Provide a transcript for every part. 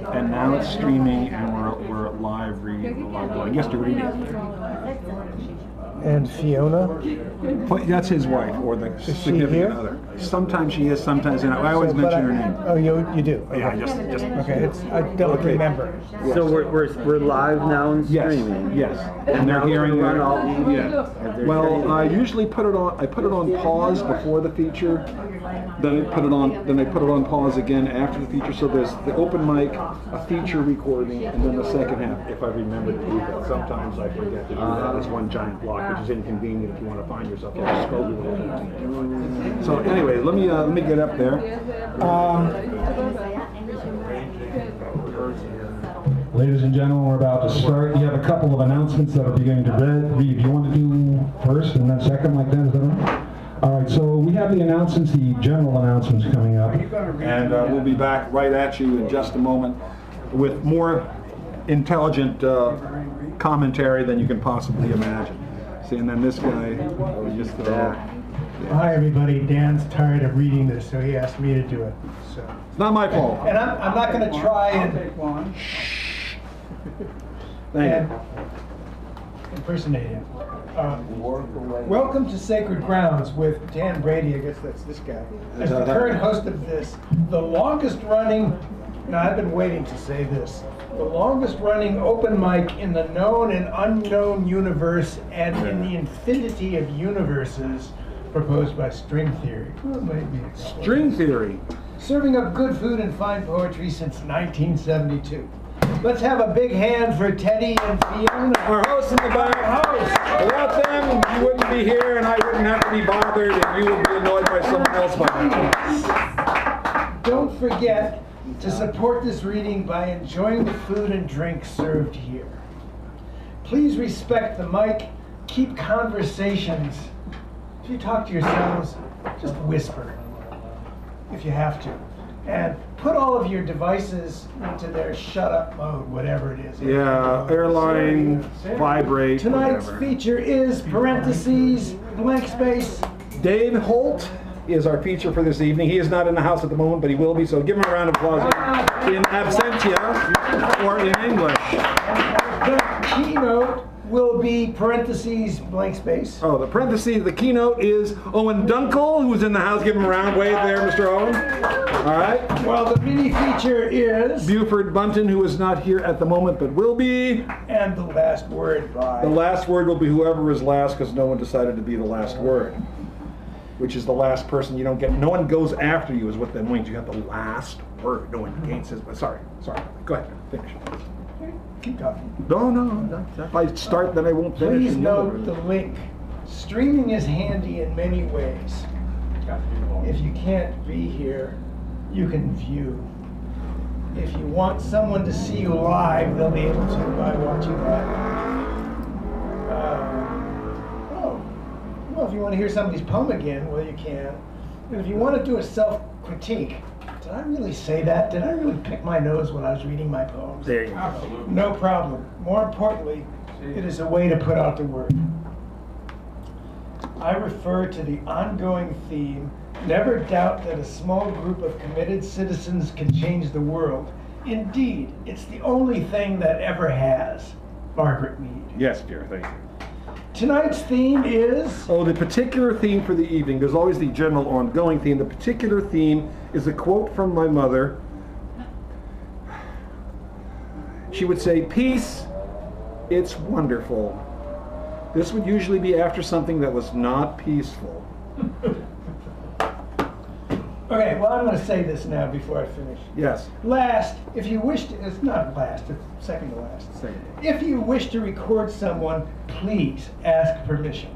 and now it's streaming, and we're live reading. Well, yesterday. And Fiona? Well, that's his wife, or the significant other. Sometimes she is, sometimes not. I always mention her name. Oh, you do? Okay. Yeah, just okay. I don't remember. Yes. So we're live now and streaming. Yes. And they're hearing run all these. Yeah. Well, I usually put it on. I put it on pause before the feature. Then I put it on. Then I put it on pause again after the feature. So there's the open mic, a feature recording, and then the second half. If I remember to do that. Sometimes I forget to do that. It's one giant block, which is inconvenient if you want to find yourself on a scroll. So anyway, let me get up there. Ladies and gentlemen, we're about to start. You have a couple of announcements that are beginning to read. Do you want to do first and then second like that? Is that right? All right, so we have the announcements, the general announcements coming up. And we'll be back right at you in just a moment with more intelligent commentary than you can possibly imagine. See, and then this guy, just Hi everybody, Dan's tired of reading this, so he asked me to do it. So. It's not my fault. And I'm not going to try and impersonate him. Welcome to Sacred Grounds with Dan Brady, I guess that's this guy. As the current host of this, the longest running, now I've been waiting to say this, the longest running open mic in the known and unknown universe and in the infinity of universes proposed by String Theory. Well, maybe String Theory. Serving up good food and fine poetry since 1972. Let's have a big hand for Teddy and Fiona. Our hosts in the back. Without them, you wouldn't be here, and I wouldn't have to be bothered, and you would be annoyed by someone else by now. Don't forget to support this reading by enjoying the food and drink served here. Please respect the mic. Keep conversations. If you talk to yourselves, just whisper, if you have to. And put all of your devices into their shut-up mode, whatever it is. Yeah, airline, vibrate, Tonight's whatever. feature is, parentheses, blank space. Dave Holt is our feature for this evening. He is not in the house at the moment, but he will be, so give him a round of applause in absentia, or in English. The keynote will be parentheses, blank space. Oh, the parentheses, the keynote is Owen Dunkel, who's in the house. Give him a round. Wave there, Mr. Owen. All right. Well, the mini feature is Buford Bunton, who is not here at the moment, but will be. And the last word by. The last word will be whoever is last, because no one decided to be the last word, which is the last person you don't get. No one goes after you, is what that means. You have the last word. No one again says, but sorry. Go ahead, finish. Keep talking. No. If I start, then I won't finish. Please note the link. Streaming is handy in many ways. If you can't be here, you can view. If you want someone to see you live, they'll be able to by watching that. Well, if you want to hear somebody's poem again, well, you can. And if you want to do a self-critique, did I really say that? Did I really pick my nose when I was reading my poems? There you go. No problem. More importantly, it is a way to put out the word. I refer to the ongoing theme, never doubt that a small group of committed citizens can change the world. Indeed, it's the only thing that ever has. Margaret Mead. Yes, dear, thank you. Tonight's theme is... Oh, the particular theme for the evening. There's always the general ongoing theme. The particular theme is a quote from my mother. She would say, "Peace, it's wonderful." This would usually be after something that was not peaceful. Okay, well, I'm going to say this now before I finish. Yes. Last, if you wish to, it's not last, it's second to last. If you wish to record someone, please ask permission.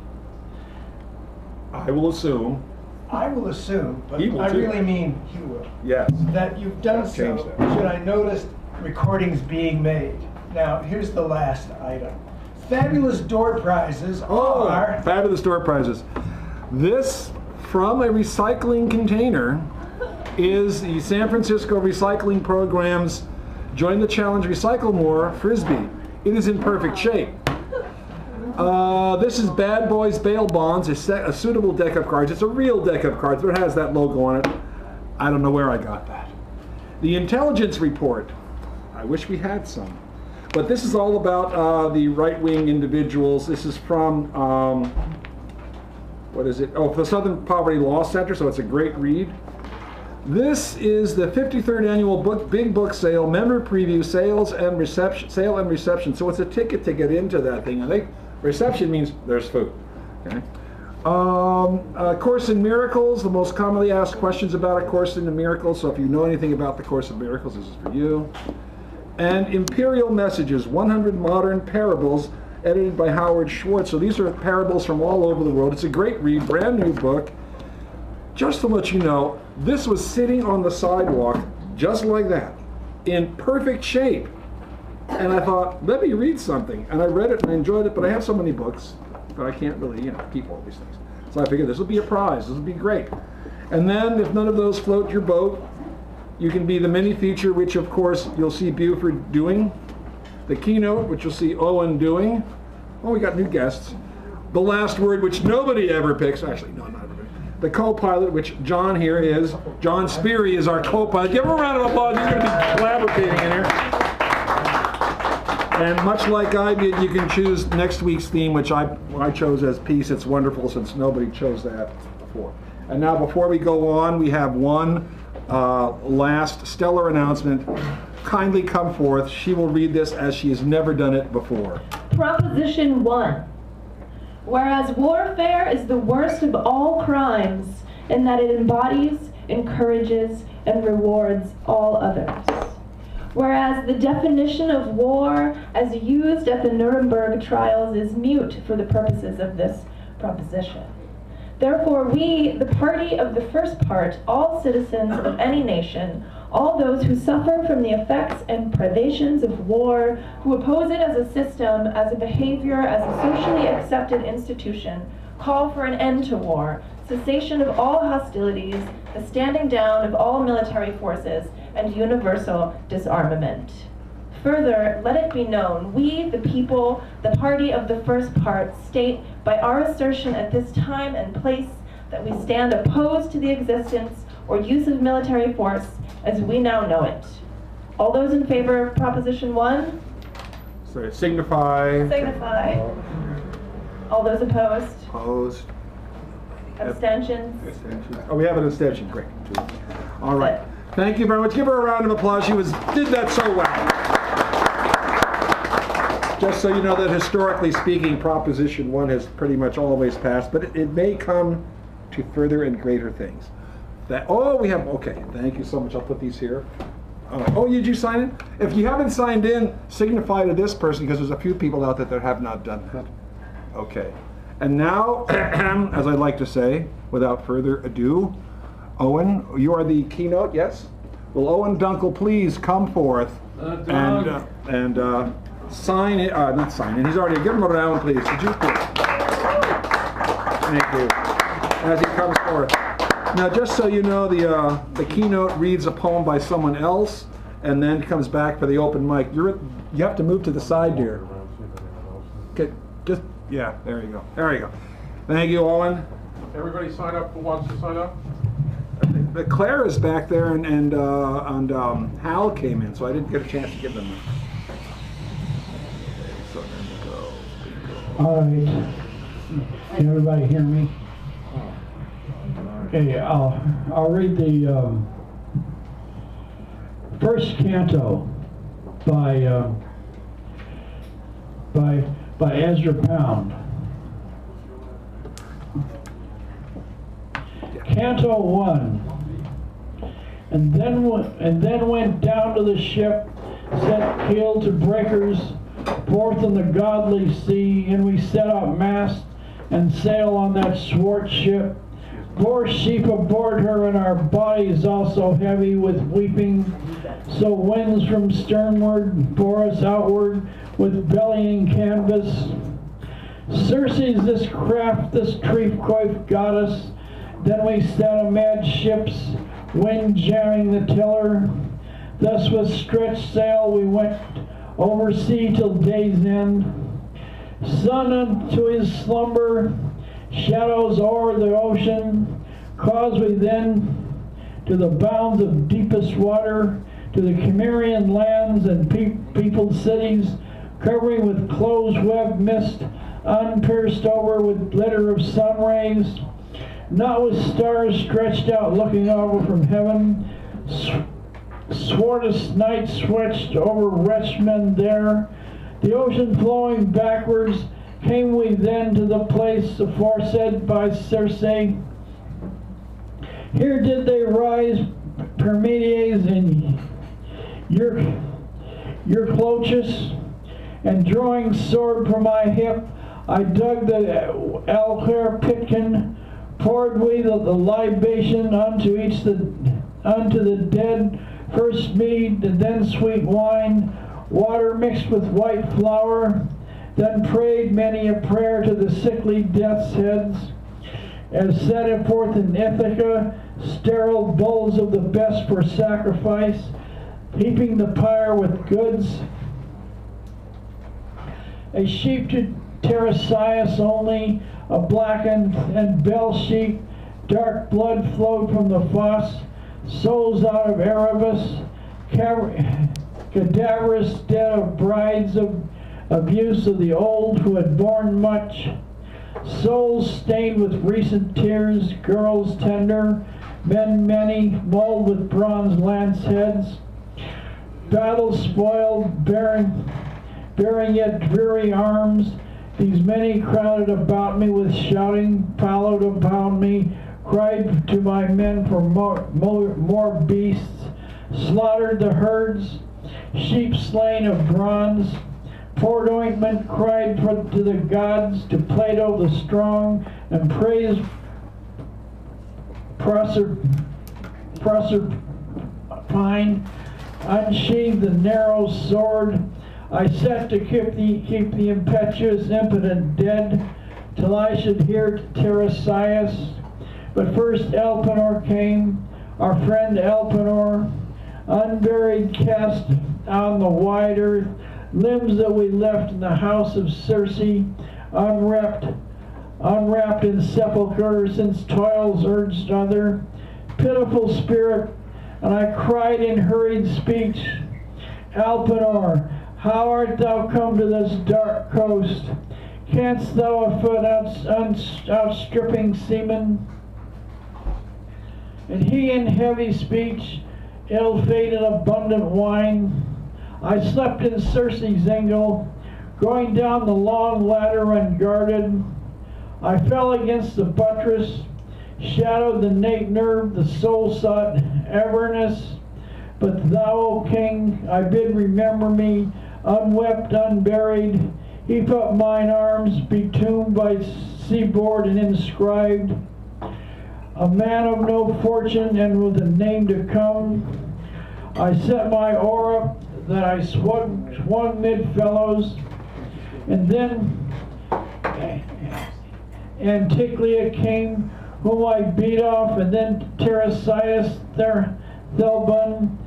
I will assume. I will assume, but He will I too. really mean he will. Yes. That you've done I've so, changed that. should I notice recordings being made. Now, here's the last item. Fabulous door prizes are... Fabulous door prizes. This, from a recycling container, is the San Francisco Recycling Program's Join the Challenge Recycle More Frisbee. It is in perfect shape. This is Bad Boys Bail Bonds, a suitable deck of cards. It's a real deck of cards, but it has that logo on it. I don't know where I got that. The Intelligence Report. I wish we had some. But this is all about the right-wing individuals. This is from, what is it? Oh, the Southern Poverty Law Center, so it's a great read. This is the 53rd annual big book sale, member preview, sale and reception. So it's a ticket to get into that thing. I think reception means there's food. Okay. Course in Miracles, the most commonly asked questions about A Course in the Miracles. So if you know anything about the Course in Miracles, this is for you. And Imperial Messages, 100 Modern Parables, edited by Howard Schwartz. So these are parables from all over the world. It's a great read, brand new book. Just to let you know, this was sitting on the sidewalk, just like that, in perfect shape. And I thought, let me read something. And I read it and I enjoyed it, but I have so many books that I can't really, keep all these things. So I figured this will be a prize, this will be great. And then, if none of those float your boat, you can be the mini feature, which of course you'll see Buford doing, the keynote, which you'll see Owen doing. Oh, we got new guests. The last word, which nobody ever picks. Actually, no, not everybody. The co-pilot, which John here is. John Speary is our co-pilot. Give him a round of applause. He's going to be collaborating in here. And much like I did, you can choose next week's theme, which I chose as Peace. It's wonderful, since nobody chose that before. And now, before we go on, we have one last stellar announcement. Kindly come forth. She will read this as she has never done it before. Proposition 1. Whereas warfare is the worst of all crimes in that it embodies, encourages, and rewards all others. Whereas the definition of war as used at the Nuremberg trials is mute for the purposes of this proposition. Therefore, we, the party of the first part, all citizens of any nation, all those who suffer from the effects and privations of war, who oppose it as a system, as a behavior, as a socially accepted institution, call for an end to war, cessation of all hostilities, the standing down of all military forces, and universal disarmament. Further, let it be known, we, the people, the party of the first part, state by our assertion at this time and place that we stand opposed to the existence or use of military force as we now know it. All those in favor of Proposition 1? So signify. Signify. All those opposed? Opposed. Abstentions? Abstentions. Oh, we have an abstention. Great. All right. Thank you very much. Give her a round of applause. She did that so well. Just so you know that historically speaking, Proposition 1 has pretty much always passed, but it may come to further and greater things. We have, okay, thank you so much. I'll put these here. Did you sign in? If you haven't signed in, signify to this person, because there's a few people out there that have not done that. Okay. And now, as I like to say, without further ado, Owen, you are the keynote, yes? Will Owen Dunkel please come forth and sign it, not sign it, he's already, give him a round please. Would you please? Thank you. As he comes forth. Now, just so you know, the keynote reads a poem by someone else and then comes back for the open mic. You have to move to the side, dear. Okay, yeah, there you go. There you go. Thank you, Owen. Everybody sign up who wants to sign up? Claire is back there, and Hal came in, so I didn't get a chance to give them. So there we go. All right. Can everybody hear me? Okay, I'll read the first canto by Ezra Pound. Canto 1. And then went down to the ship, set keel to breakers, forth in the godly sea, and we set up mast and sail on that swart ship. Poor sheep aboard her, and our bodies also heavy with weeping. So winds from sternward bore us outward with bellying canvas. Circe's this craft, this treef-coif goddess. Then we set amidships, wind jamming the tiller. Thus with stretched sail we went over sea till day's end. Sun unto his slumber, shadows o'er the ocean, cause we then to the bounds of deepest water to the Cimmerian lands and peopled cities, covering with closed web mist, unpierced over with glitter of sun rays, not with stars stretched out looking over from heaven. Swordest night switched over wretched men there. The ocean flowing backwards, came we then to the place aforesaid by Circe. Here did they rise, Permedes in your clochus, and drawing sword from my hip, I dug the Alcare pitkin, poured we the libation unto the dead, first mead, and then sweet wine, water mixed with white flour, then prayed many a prayer to the sickly death's heads, as set forth in Ithaca, sterile bulls of the best for sacrifice, heaping the pyre with goods. A sheep to Tiresias only, a blackened and bell sheep, dark blood flowed from the fosse, souls out of Erebus, cadaverous dead of brides of abuse of the old who had borne much, souls stained with recent tears, girls tender, men many, mauled with bronze lance heads, battle spoiled, bearing yet dreary arms. These many crowded about me with shouting, followed upon me, cried to my men for more beasts, slaughtered the herds, sheep slain of bronze, poured ointment, cried to the gods, to Plato the strong, and praised Proserpine, unsheathed the narrow sword. I set to keep the impetuous, impotent dead, till I should hear Tiresias. But first Elpenor came, our friend Elpenor, unburied, cast on the wide earth, limbs that we left in the house of Circe, unwrapped in sepulchre, since toils urged other, pitiful spirit, and I cried in hurried speech, Elpenor, how art thou come to this dark coast? Canst thou afoot outstripping seamen? And he in heavy speech, ill-fated abundant wine, I slept in Circe's ingle, going down the long ladder unguarded. I fell against the buttress, shadowed the innate nerve, the soul sought Avernus. But thou, O king, I bid remember me, unwept, unburied. Heap up mine arms, be tombed by seaboard and inscribed. A man of no fortune and with a name to come. I set my oar up, that I swung mid fellows, and then Anticlea came, whom I beat off, and then Tiresias Thelbun,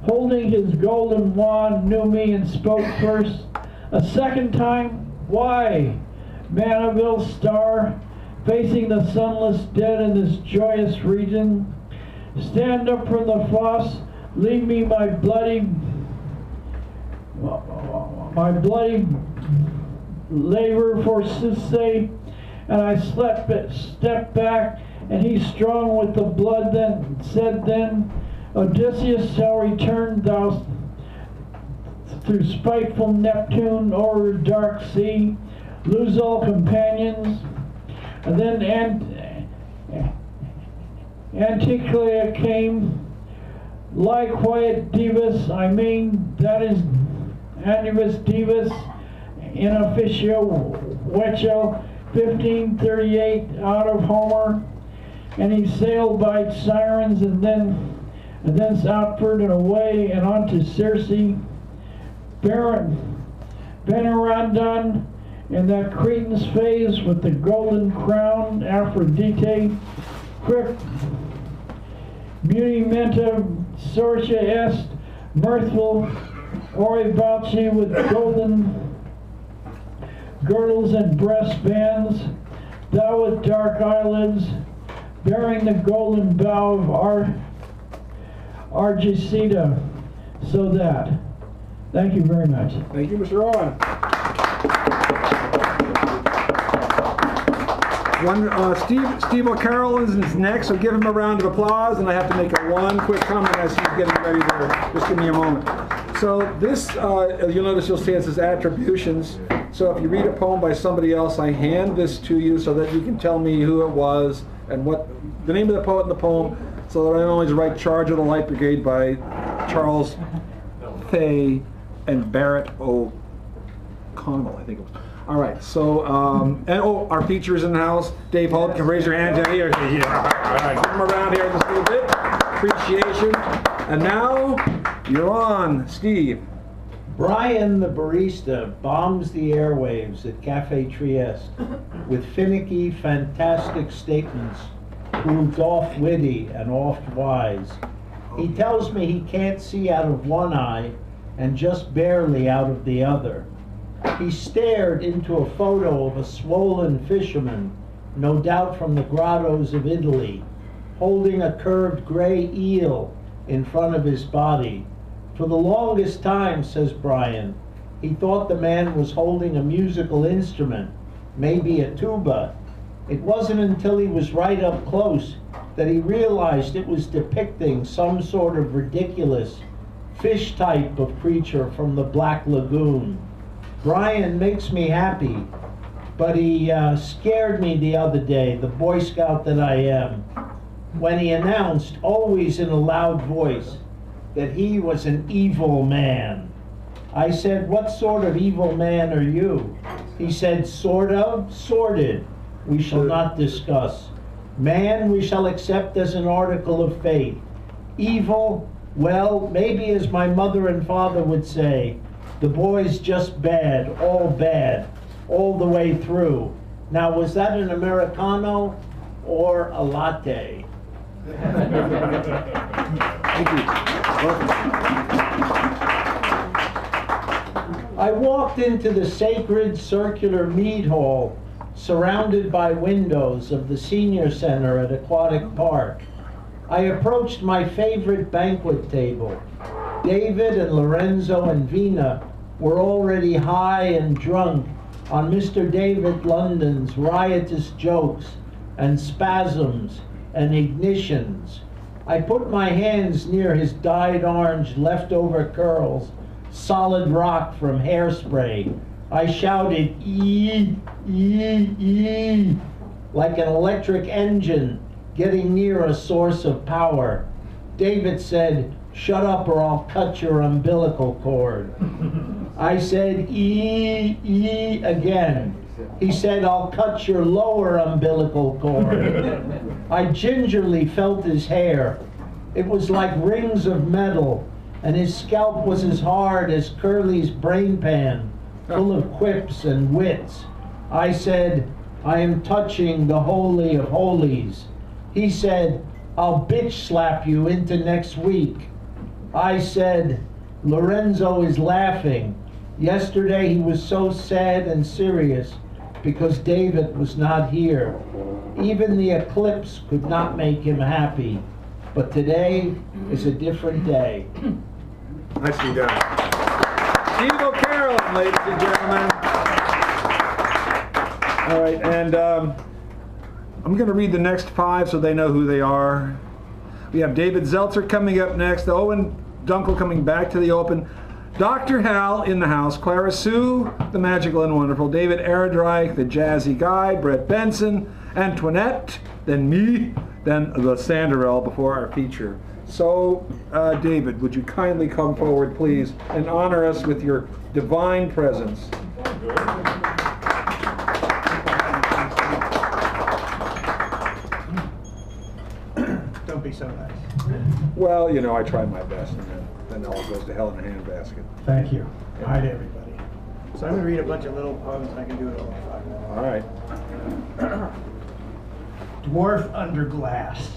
holding his golden wand, knew me and spoke first. A second time, why, man of ill star, facing the sunless dead in this joyous region, stand up from the fosse, leave me my bloody labor for Circe, and I stepped back, and he strong with the blood then said Odysseus shall return thou through spiteful Neptune o'er dark sea, lose all companions. And then Anticlea came, lie quiet divus, I mean, that is Anubis divus, in officio Wecho, 1538 out of Homer, and he sailed by sirens and thence outward and away and on to Circe, Venerandon, and that Cretan's phase with the golden crown, Aphrodite, quick, munimenta, sorcia est, mirthful, Oribalci with golden girdles and breast bands, thou with dark eyelids, bearing the golden bow of Argicida, so that. Thank you very much. Thank you, Mr. Owen. Steve O'Carroll is next, so give him a round of applause, and I have to make one quick comment as he's getting ready there. Just give me a moment. So this, you'll notice you'll see it says attributions. So if you read a poem by somebody else, I hand this to you so that you can tell me who it was and what the name of the poet in the poem, so that I don't always write Charge of the Light Brigade by Charles Fay and Barrett O'Connell, I think it was. All right, so, and our features in the house. Dave Holt, can raise your hand down here. Yeah. All right, come around here just a little bit. Appreciation. And now, you're on, Steve. Brian the barista bombs the airwaves at Cafe Trieste with finicky, fantastic statements, proved oft-witty and oft-wise. He tells me he can't see out of one eye and just barely out of the other. He stared into a photo of a swollen fisherman, no doubt from the grottos of Italy, holding a curved gray eel in front of his body. For the longest time, says Brian, he thought the man was holding a musical instrument, maybe a tuba. It wasn't until he was right up close that he realized it was depicting some sort of ridiculous fish type of creature from the Black Lagoon. Brian makes me happy, but he scared me the other day, the Boy Scout that I am, when he announced, always in a loud voice, that he was an evil man. I said, what sort of evil man are you? He said, sort of, sordid, we shall not discuss. Man we shall accept as an article of faith. Evil, well, maybe as my mother and father would say, the boy's just bad, all the way through. Now, was that an Americano or a latte? Thank you. I walked into the sacred circular mead hall surrounded by windows of the senior center at Aquatic Park. I approached my favorite banquet table. David and Lorenzo and Vina were already high and drunk on Mr. David London's riotous jokes and spasms and ignitions. I put my hands near his dyed orange leftover curls, solid rock from hairspray. I shouted, ee, ee, ee, like an electric engine getting near a source of power. David said, shut up or I'll cut your umbilical cord. I said, ee, ee, again. He said, I'll cut your lower umbilical cord. I gingerly felt his hair. It was like rings of metal, and his scalp was as hard as Curly's brain pan, full of quips and wits. I said, I am touching the holy of holies. He said, I'll bitch slap you into next week. I said, Lorenzo is laughing. Yesterday he was so sad and serious because David was not here. Even the eclipse could not make him happy. But today is a different day. Nicely done. Steve O'Carroll, ladies and gentlemen. All right, and I'm going to read the next five so they know who they are. We have David Zeltzer coming up next, Owen Dunkel coming back to the open, Dr. Hal in the house, Clara Sue, the magical and wonderful, David Ehrenreich, the jazzy guy, Brett Benson, Antoinette, then me, then the Sanderell before our feature. So, David, would you kindly come forward, please, and honor us with your divine presence. Don't be so nice. Well, you know, I try my best, and then all goes to hell in a handbasket. Thank you. Hi to everybody. So I'm going to read a bunch of little poems, and I can do it all in 5 minutes. All right. Dwarf Under Glass.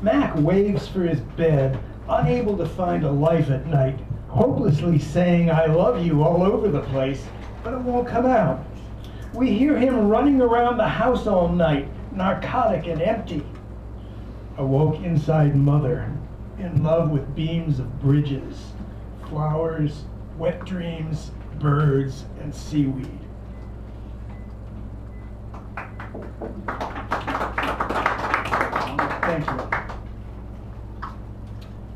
Mac waves for his bed, unable to find a life at night, hopelessly saying I love you all over the place, but it won't come out. We hear him running around the house all night, narcotic and empty. Awoke inside mother, in love with beams of bridges, flowers, wet dreams, birds, and seaweed. Thank you.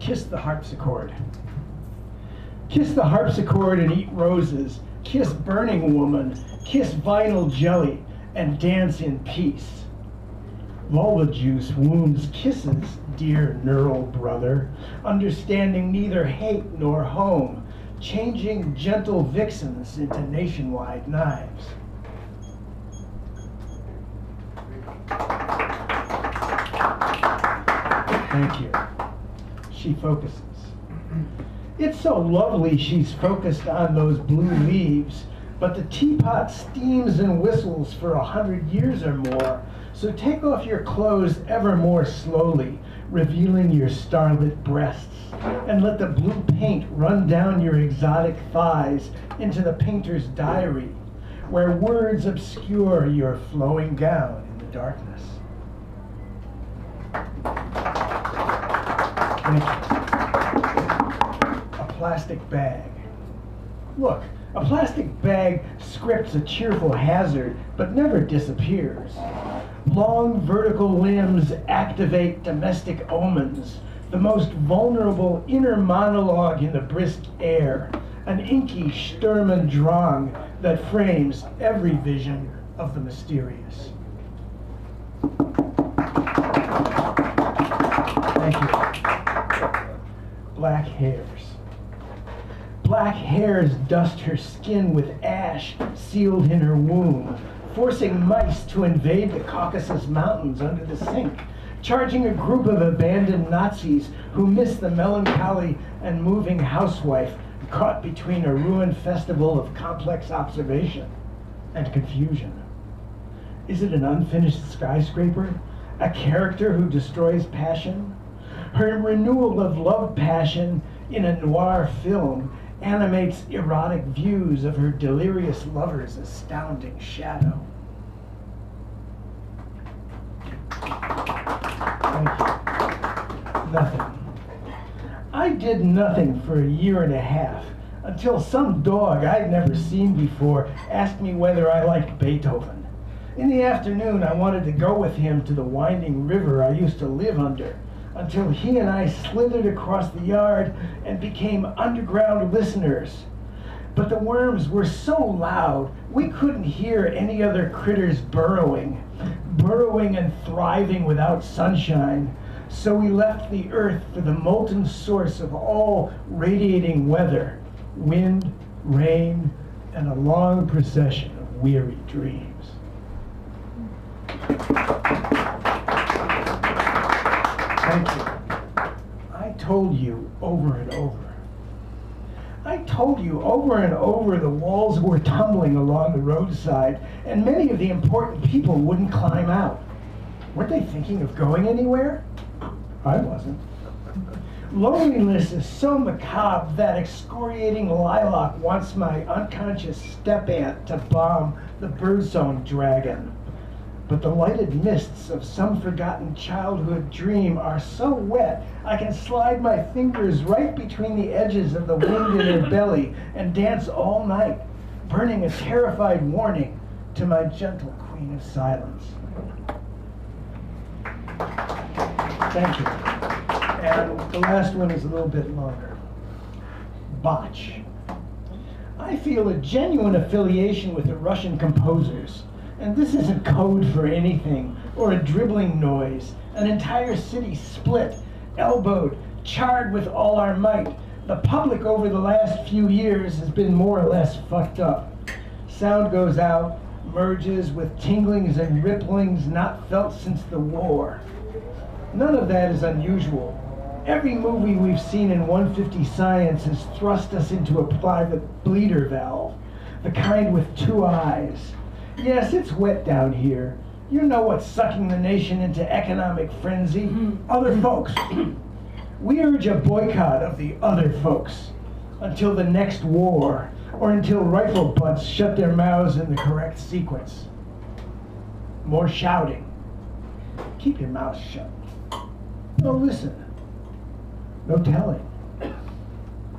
Kiss the harpsichord. Kiss the harpsichord and eat roses. Kiss Burning Woman. Kiss vinyl jelly and dance in peace. Vulva juice wounds kisses, dear neural brother, understanding neither hate nor home, changing gentle vixens into nationwide knives. Thank you. She focuses. It's so lovely she's focused on those blue leaves, but the teapot steams and whistles for 100 years or more, so take off your clothes ever more slowly, revealing your starlit breasts, and let the blue paint run down your exotic thighs into the painter's diary, where words obscure your flowing gown in the darkness. Thank you. A plastic bag. Look, a plastic bag scripts a cheerful hazard, but never disappears. Long vertical limbs activate domestic omens, the most vulnerable inner monologue in the brisk air, an inky Sturm und Drang that frames every vision of the mysterious. Thank you. Black hairs. Black hairs dust her skin with ash sealed in her womb, forcing mice to invade the Caucasus Mountains under the sink, charging a group of abandoned Nazis who miss the melancholy and moving housewife caught between a ruined festival of complex observation and confusion. Is it an unfinished skyscraper? A character who destroys passion? Her renewal of love passion in a noir film animates erotic views of her delirious lover's astounding shadow. Thank you. Nothing. I did nothing for a year and a half until some dog I'd never seen before asked me whether I liked Beethoven. In the afternoon, I wanted to go with him to the winding river I used to live under, until he and I slithered across the yard and became underground listeners. But the worms were so loud, we couldn't hear any other critters burrowing and thriving without sunshine. So we left the earth for the molten source of all radiating weather, wind, rain, and a long procession of weary dreams. Thank you. I told you over and over. I told you over and over the walls were tumbling along the roadside, and many of the important people wouldn't climb out. Weren't they thinking of going anywhere? I wasn't. Loneliness is so macabre that excoriating lilac wants my unconscious step-aunt to bomb the birdsong dragon. But the lighted mists of some forgotten childhood dream are so wet, I can slide my fingers right between the edges of the wind in her belly and dance all night, burning a terrified warning to my gentle queen of silence. Thank you. And the last one is a little bit longer. Botch. I feel a genuine affiliation with the Russian composers. And this isn't code for anything, or a dribbling noise. An entire city split, elbowed, charred with all our might. The public over the last few years has been more or less fucked up. Sound goes out, merges with tinglings and ripplings not felt since the war. None of that is unusual. Every movie we've seen in 150 Science has thrust us into a private bleeder valve, the kind with two eyes. Yes, it's wet down here. You know what's sucking the nation into economic frenzy? Other folks. We urge a boycott of the other folks until the next war, or until rifle butts shut their mouths in the correct sequence. More shouting. Keep your mouth shut. No, listen. no telling,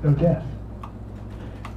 no death.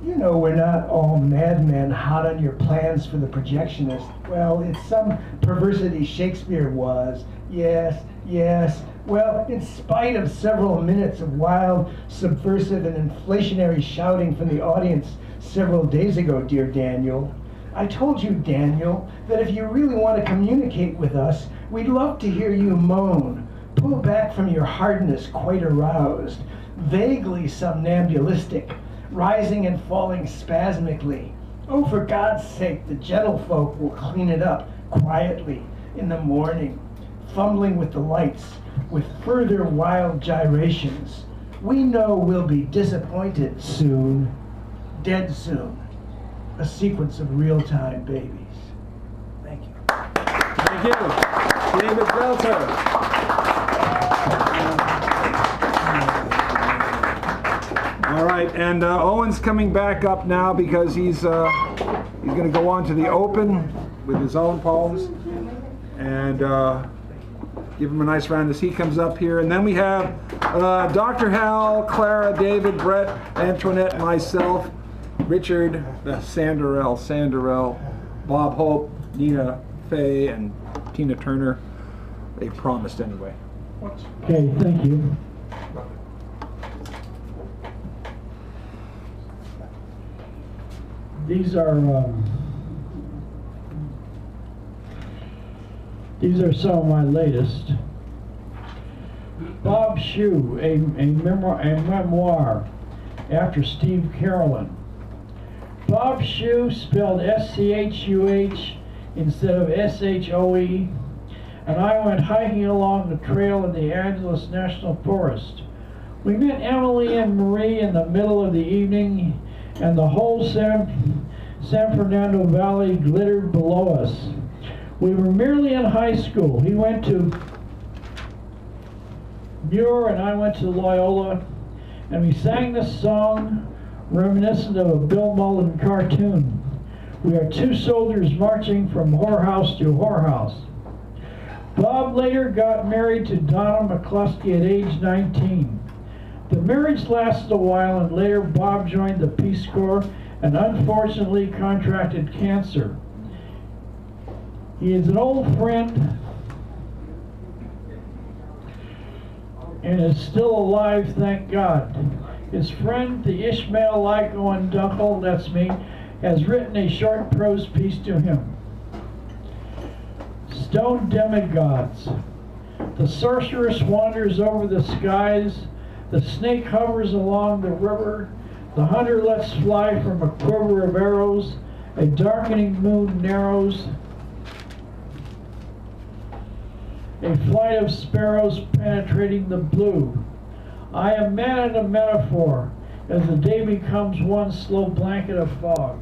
You know we're not all madmen hot on your plans for the projectionist. Well, it's some perversity Shakespeare was. Yes, yes. Well, in spite of several minutes of wild, subversive, and inflationary shouting from the audience several days ago, dear Daniel, I told you, Daniel, that if you really want to communicate with us, we'd love to hear you moan. Pull back from your hardness quite aroused, vaguely somnambulistic, rising and falling spasmically. Oh, for God's sake, the gentlefolk will clean it up quietly in the morning, fumbling with the lights, with further wild gyrations. We know we'll be disappointed soon, dead soon. A sequence of real-time babies. Thank you. Thank you. David Belter. All right, and Owen's coming back up now because he's going to go on to the Open with his own poems, and give him a nice round as he comes up here. And then we have Dr. Hal, Clara, David, Brett, Antoinette, myself, Richard, Sanderell, Bob Hope, Nina Fay, and Tina Turner. They promised anyway. Okay, thank you. These are some of my latest. Bob Shoe, a memoir after Steve Carolyn. Bob Shoe, spelled S-C-H-U-H instead of S-H-O-E, and I went hiking along the trail in the Angeles National Forest. We met Emily and Marie in the middle of the evening, and the whole San Fernando Valley glittered below us. We were merely in high school. He went to Muir and I went to Loyola, and we sang this song reminiscent of a Bill Mullen cartoon. We are two soldiers marching from whorehouse to whorehouse. Bob later got married to Donna McCluskey at age 19. The marriage lasted a while, and later Bob joined the Peace Corps and unfortunately contracted cancer. He is an old friend and is still alive, thank God. His friend, the Ishmael-like Owen Dunkel, that's me, has written a short prose piece to him. Stone demigods. The sorceress wanders over the skies. The snake hovers along the river. The hunter lets fly from a quiver of arrows. A darkening moon narrows. A flight of sparrows penetrating the blue. I am man in a metaphor as the day becomes one slow blanket of fog.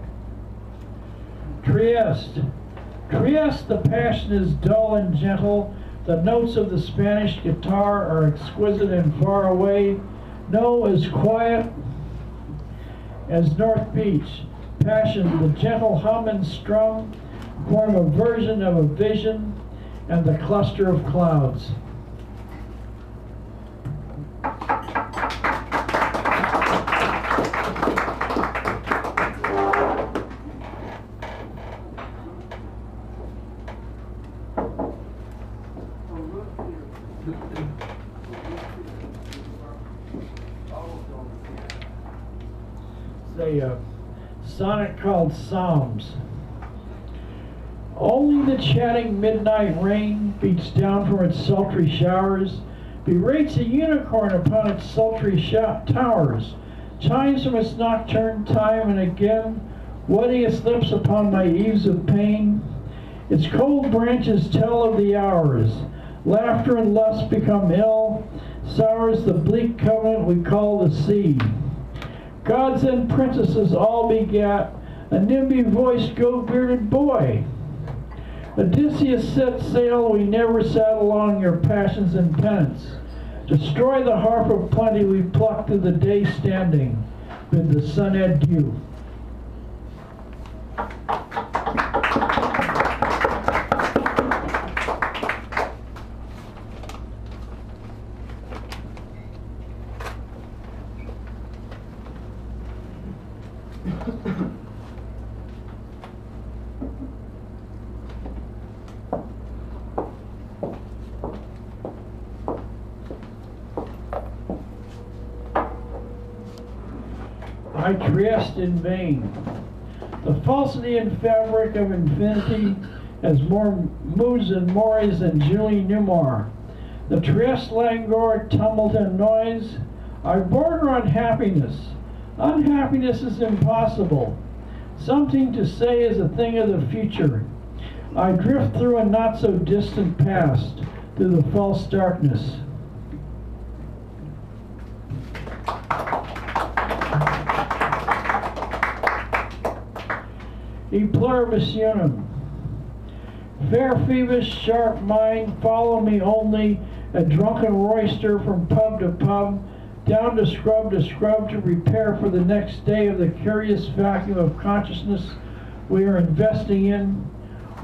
Trieste. Trieste, the passion is dull and gentle. The notes of the Spanish guitar are exquisite and far away. No, as quiet as North Beach. Passion, the gentle hum and strum, form a version of a vision and the cluster of clouds. A sonnet called Psalms. Only the chatting midnight rain beats down from its sultry showers, berates a unicorn upon its sultry towers, chimes from its nocturne time and again, wetting its lips upon my eaves of pain. Its cold branches tell of the hours. Laughter and lust become ill, sours the bleak covenant we call the sea. Gods and princesses all begat a nimby-voiced, goat-bearded boy. Odysseus set sail, we never sat along your passions and penance. Destroy the harp of plenty we plucked through the day standing, bid the sun adieu. I Trieste in vain. The falsity and fabric of infinity has more moods and mores than Julie Newmar. The Trieste languor, tumult and noise. I border on happiness. Unhappiness is impossible. Something to say is a thing of the future. I drift through a not so distant past, through the false darkness. E pluribus unum. Fair Phoebus, sharp mind, follow me only, a drunken royster from pub to pub, down to scrub to prepare for the next day of the curious vacuum of consciousness we are investing in.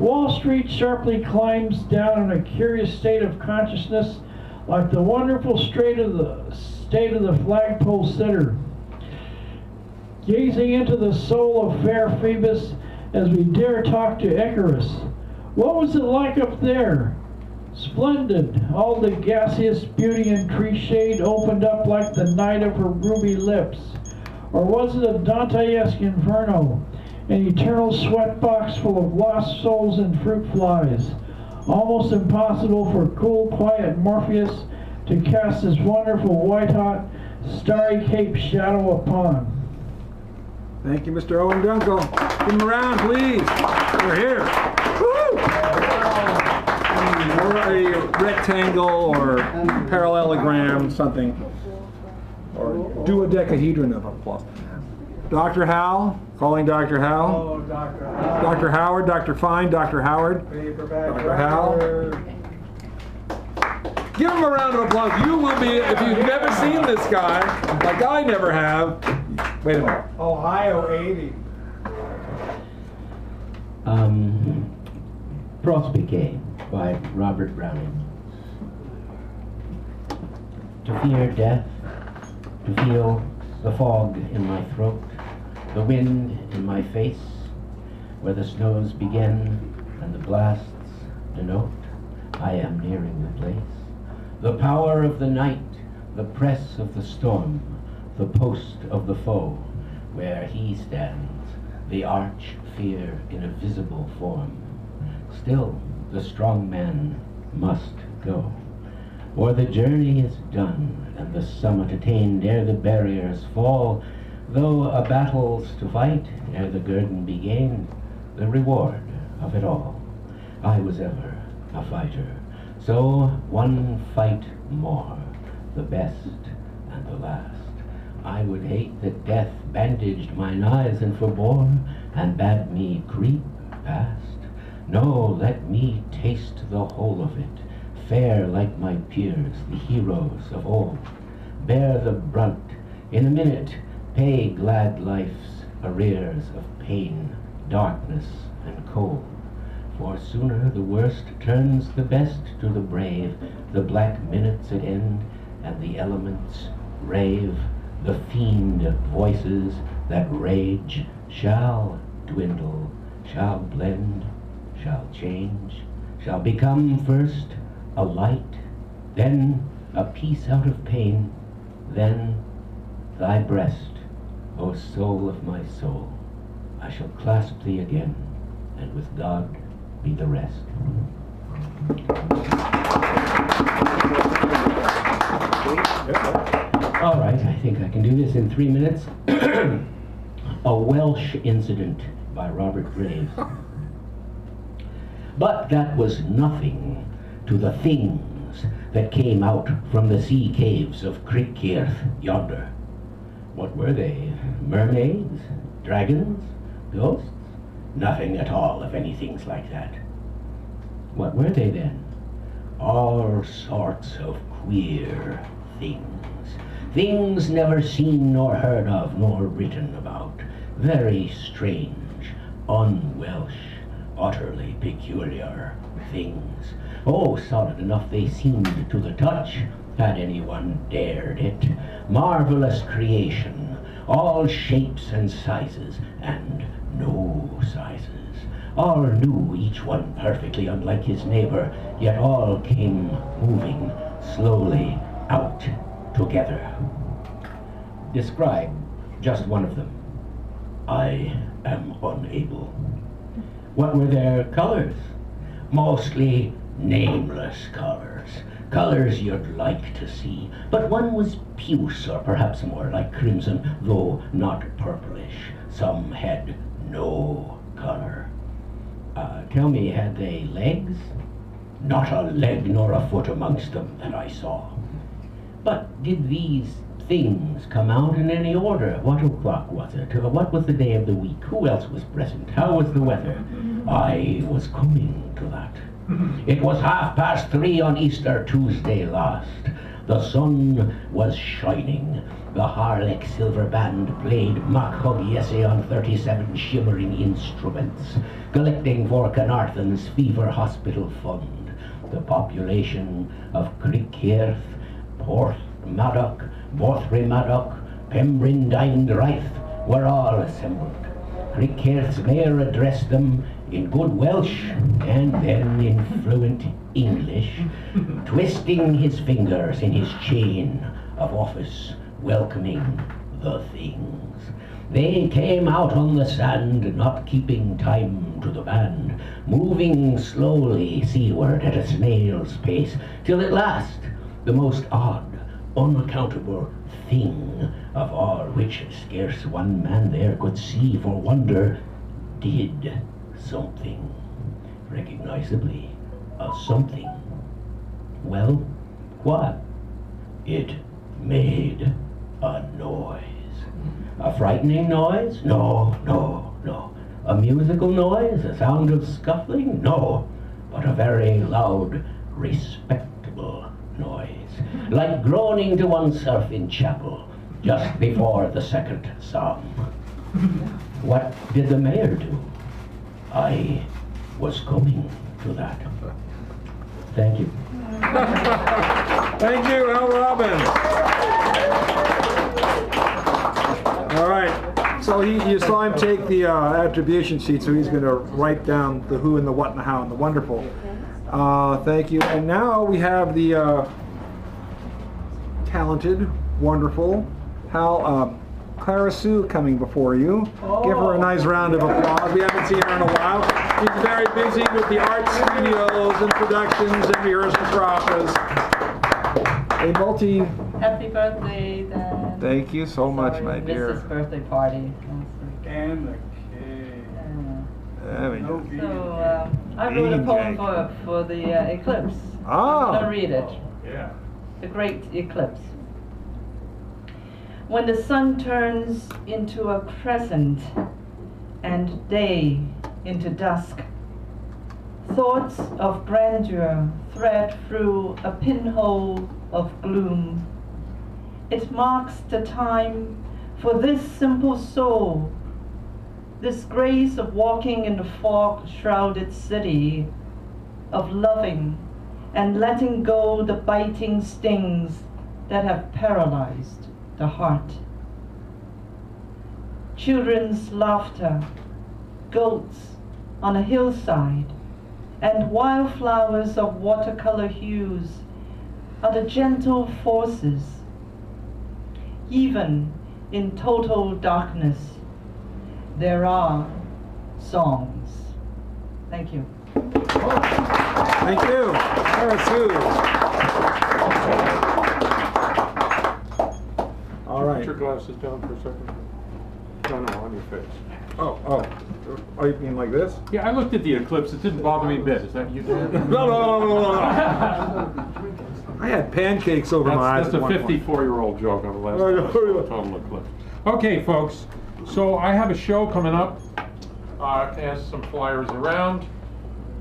Wall Street sharply climbs down in a curious state of consciousness, like the wonderful state of the flagpole sitter. Gazing into the soul of fair Phoebus as we dare talk to Icarus. What was it like up there? Splendid. All the gaseous beauty and tree shade opened up like the night of her ruby lips. Or was it a Dantesque inferno, an eternal sweatbox full of lost souls and fruit flies? Almost impossible for cool, quiet Morpheus to cast his wonderful white-hot, starry cape shadow upon. Thank you, Mr. Owen Dunkel. Give him a round, please. We're here. Woo! Or a rectangle or parallelogram, something. Or duodecahedron of applause. Dr. Howell, calling Dr. Howell. Oh, Dr. Howell. Dr. Howard, Dr. Fine, Dr. Howard. Paperback Dr. Howell. Give him a round of applause. You will be, if you've never seen this guy, like I never have. Wait a minute. Ohio 80. Prospice by Robert Browning. To fear death, to feel the fog in my throat, the wind in my face, where the snows begin and the blasts denote I am nearing the place. The power of the night, the press of the storm, the post of the foe, where he stands, the arch fear in a visible form. Still, the strong man must go, or the journey is done, and the summit attained ere the barriers fall, though a battle's to fight ere the guerdon be gained, the reward of it all. I was ever a fighter, so one fight more, the best and the last. I would hate that death bandaged mine eyes and forbore, and bade me creep past. No, let me taste the whole of it, fare like my peers, the heroes of old. Bear the brunt, in a minute pay glad life's arrears of pain, darkness, and cold. For sooner the worst turns the best to the brave, the black minutes at end, and the elements rave. The fiend voices that rage shall dwindle, shall blend, shall change, shall become first a light, then a peace out of pain, then thy breast, O soul of my soul, I shall clasp thee again, and with God be the rest. All right, I think I can do this in 3 minutes. A Welsh Incident by Robert Graves. But that was nothing to the things that came out from the sea caves of Crickearth yonder. What were they? Mermaids? Dragons? Ghosts? Nothing at all of anything like that. What were they then? All sorts of queer things. Things never seen nor heard of nor written about. Very strange, un-Welsh, utterly peculiar things. Oh, solid enough they seemed to the touch, had anyone dared it. Marvelous creation, all shapes and sizes, and no sizes. All knew each one perfectly unlike his neighbor, yet all came moving slowly out together. Describe just one of them. I am unable. What were their colors? Mostly nameless colors. Colors you'd like to see, but one was puce, or perhaps more like crimson, though not purplish. Some had no color. Tell me, had they legs? Not a leg nor a foot amongst them that I saw. But did these things come out in any order? What o'clock was it? What was the day of the week? Who else was present? How was the weather? I was coming to that. It was 3:30 on Easter Tuesday last. The sun was shining. The Harlech silver band played Mach Hug Yesse on 37 shimmering instruments, collecting for Carnarvon's Fever Hospital Fund. The population of Crickhearth, Porth Maddock, Borthry Maddock, Pembrindine Raith were all assembled. Crickhearth's mayor addressed them in good Welsh and then in fluent English, twisting his fingers in his chain of office, welcoming the things. They came out on the sand, not keeping time to the band, moving slowly seaward at a snail's pace, till at last the most odd, unaccountable thing of all, which scarce one man there could see for wonder, did something, recognizably a something. Well, what? It made a noise. A frightening noise? No, no, no. A musical noise? A sound of scuffling? No, but a very loud, respectable noise, like groaning to oneself in chapel just before the second psalm. What did the mayor do? I was coming to that. Thank you. Thank you, Al Robbins. All right, so you saw him take the attribution sheet, so he's going to write down the who and the what and the how and the wonderful. Thank you. And now we have the talented, wonderful Clara Sue coming before you. Give her a nice round of applause. We haven't seen her in a while. She's very busy with the art studios and productions and rehearsals for operas. Happy birthday, Dan. Thank you so much, my dear. Mrs. birthday party. And the cake. There we go. So I wrote a poem for the eclipse. Ah. I'm gonna read it. Yeah. The great eclipse. When the sun turns into a crescent and day into dusk, thoughts of grandeur thread through a pinhole of gloom. It marks the time for this simple soul, this grace of walking in the fog-shrouded city, of loving and letting go the biting stings that have paralyzed the heart. Children's laughter, goats on a hillside, and wildflowers of watercolor hues are the gentle forces. Even in total darkness, there are songs. Thank you. Thank you. Clara Sue. All right. Put your glasses down for a second. No, on your face. Oh, you mean like this? Yeah, I looked at the eclipse. It didn't bother me a bit. Is that you, Dan? No. I had pancakes over my eyes. That's a 54-year-old joke on the last total eclipse. Okay, folks. So I have a show coming up. Has some flyers around.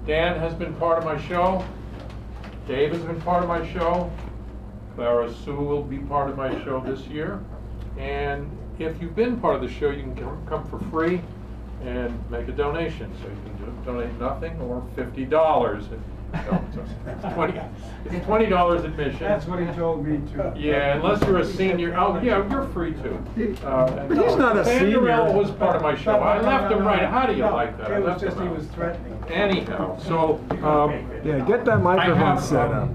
Dan has been part of my show. Dave has been part of my show. Clara Sue will be part of my show this year. And if you've been part of the show, you can come for free and make a donation. So you can donate nothing or $50. No, it's $20 admission. That's what he told me too. Yeah, unless you're a senior. Oh, yeah, you're free to. But he's not a senior. Vanderell was part of my show. I left him right. How do you like that? I It was left just him he out. was threatening. Anyhow, so Yeah, get that microphone set up.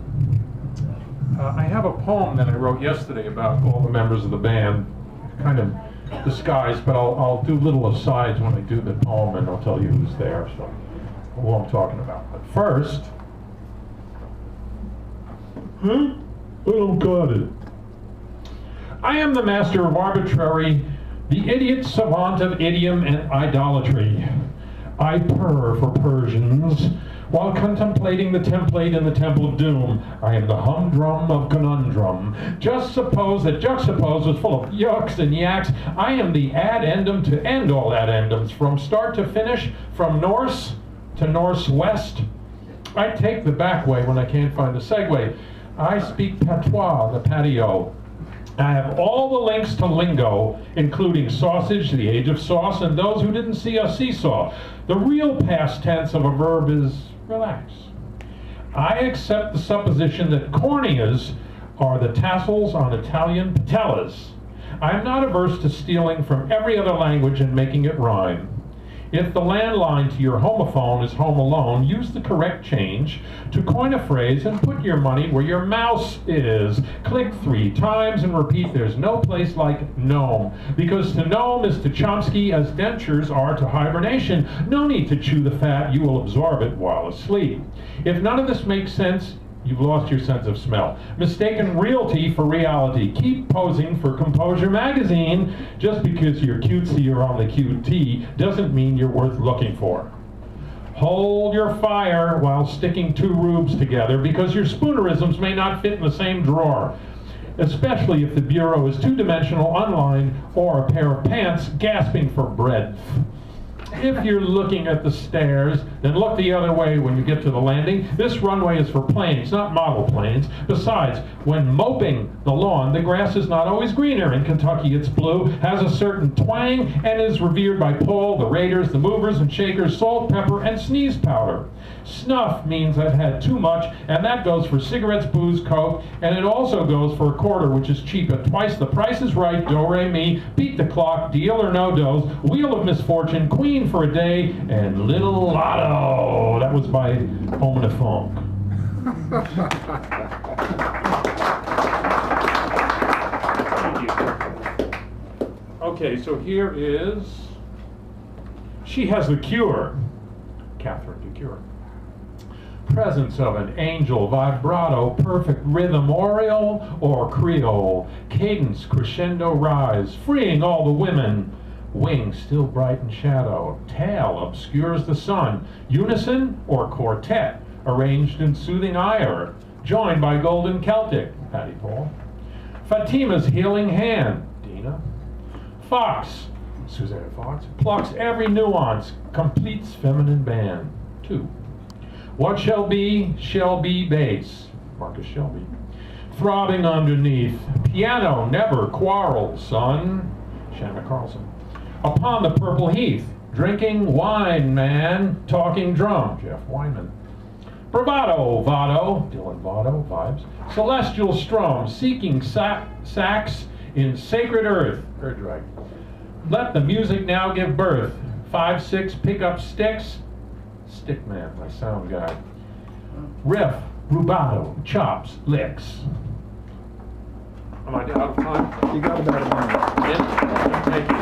I have a poem that I wrote yesterday about all the members of the band, kind of disguised, but I'll do little asides when I do the poem, and I'll tell you who's there, so who I'm talking about. But first, I don't got it. I am the master of arbitrary, the idiot savant of idiom and idolatry. I purr for Persians, while contemplating the template in the temple of doom. I am the humdrum of conundrum. Just suppose that juxtapose was full of yucks and yaks. I am the addendum to end all addendums, from start to finish, from Norse to Northwest. I take the back way when I can't find the segue. I speak patois on the patio. I have all the links to lingo, including sausage, the age of sauce, and those who didn't see a seesaw. The real past tense of a verb is relax. I accept the supposition that corneas are the tassels on Italian patellas. I am not averse to stealing from every other language and making it rhyme. If the landline to your homophone is home alone, use the correct change to coin a phrase and put your money where your mouse is. Click 3 times and repeat, there's no place like gnome. Because to gnome is to Chomsky as dentures are to hibernation. No need to chew the fat, you will absorb it while asleep. If none of this makes sense, you've lost your sense of smell. Mistaken realty for reality. Keep posing for Composure magazine. Just because you're cutesy or on the QT doesn't mean you're worth looking for. Hold your fire while sticking 2 rubes together, because your spoonerisms may not fit in the same drawer. Especially if the bureau is 2-dimensional, unlined, or a pair of pants gasping for breadth. If you're looking at the stairs, then look the other way when you get to the landing. This runway is for planes, not model planes. Besides, when moping the lawn, the grass is not always greener. In Kentucky, it's blue, has a certain twang, and is revered by Paul, the Raiders, the Movers and Shakers, salt, pepper, and sneeze powder. Snuff means I've had too much, and that goes for cigarettes, booze, coke, and it also goes for a quarter, which is cheap at twice the Price is Right, do, re, mi, beat the clock, deal or no dose, wheel of misfortune, queen for a day, and little lotto. That was by Homme de Funk. Thank you. Okay, so here is She Has the Cure, Catherine DeCure. Presence of an angel, vibrato, perfect rhythm, oriole or creole, cadence, crescendo rise, freeing all the women, wings still bright in shadow, tail obscures the sun, unison or quartet, arranged in soothing ire, joined by golden Celtic, Patty Paul. Fatima's healing hand, Dina. Fox, Suzanne Fox, plucks every nuance, completes feminine band, 2. What shall be bass, Marcus Shelby. Throbbing underneath, piano never quarrels, son, Shanna Carlson. Upon the purple heath, drinking wine, man, talking drum, Jeff Weinman. Bravado, vado, Dylan Vado, vibes. Celestial strum, seeking sax in sacred earth, Erdreich. Let the music now give birth. 5, 6 pickup sticks, Stickman, my sound guy. Riff, rubato, chops, licks. Am I out of time? You got about a minute. Yeah? Thank you.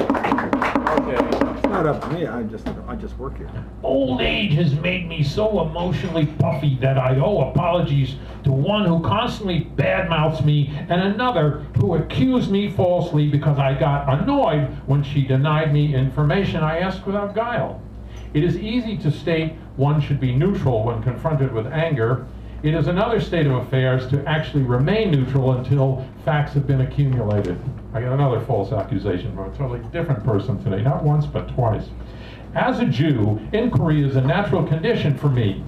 Okay. It's not up to me, I just work here. Old age has made me so emotionally puffy that I owe apologies to one who constantly badmouths me and another who accused me falsely because I got annoyed when she denied me information I asked without guile. It is easy to state one should be neutral when confronted with anger. It is another state of affairs to actually remain neutral until facts have been accumulated. I got another false accusation from a totally different person today, not once but twice. As a Jew, inquiry is a natural condition for me.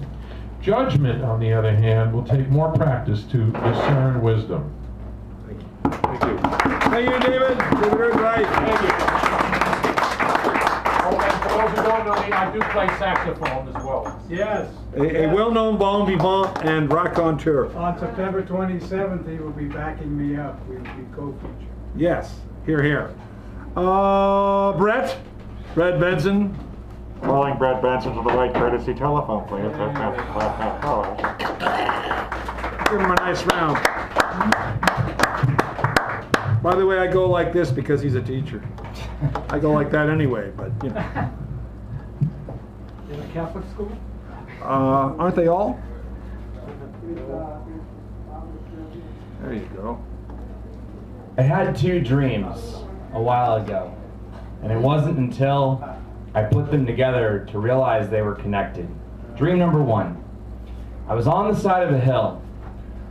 Judgment, on the other hand, will take more practice to discern wisdom. Thank you. Thank you. Thank you, David. David, right. Thank you. Oh, and for those who don't know me, I do play saxophone as well. Yes. A well-known bon vivant and raconteur. On September 27th, he will be backing me up. We will be co-featured. Yes, here. Brett Benson. Calling Brett Benson to the right courtesy telephone, please. Give him a nice round. By the way, I go like this because he's a teacher. I go like that anyway, but you know. In a Catholic school? Aren't they all? There you go. I had two dreams a while ago, and it wasn't until I put them together to realize they were connected. Dream number one. I was on the side of a hill,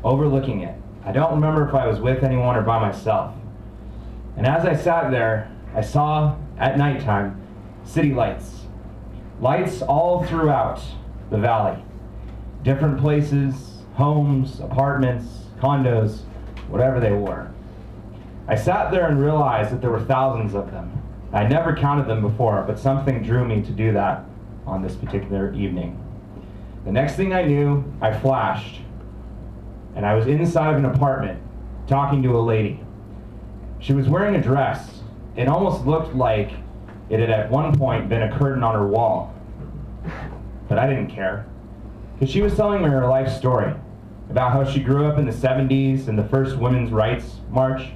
overlooking it. I don't remember if I was with anyone or by myself. And as I sat there, I saw, at nighttime, city lights. Lights all throughout the valley. Different places, homes, apartments, condos, whatever they were. I sat there and realized that there were thousands of them. I never counted them before, but something drew me to do that on this particular evening. The next thing I knew, I flashed, and I was inside of an apartment talking to a lady. She was wearing a dress. It almost looked like it had at one point been a curtain on her wall. But I didn't care, because she was telling me her life story about how she grew up in the 70s and the first women's rights march,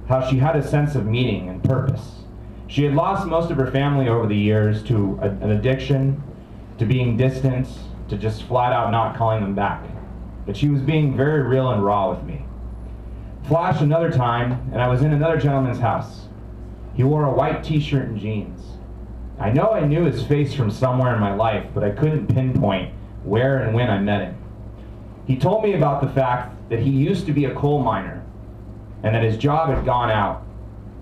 how she had a sense of meaning and purpose. She had lost most of her family over the years to an addiction, to being distant, to just flat out not calling them back. But she was being very real and raw with me. Flash another time, and I was in another gentleman's house. He wore a white t-shirt and jeans. I know I knew his face from somewhere in my life, but I couldn't pinpoint where and when I met him. He told me about the fact that he used to be a coal miner, and that his job had gone out,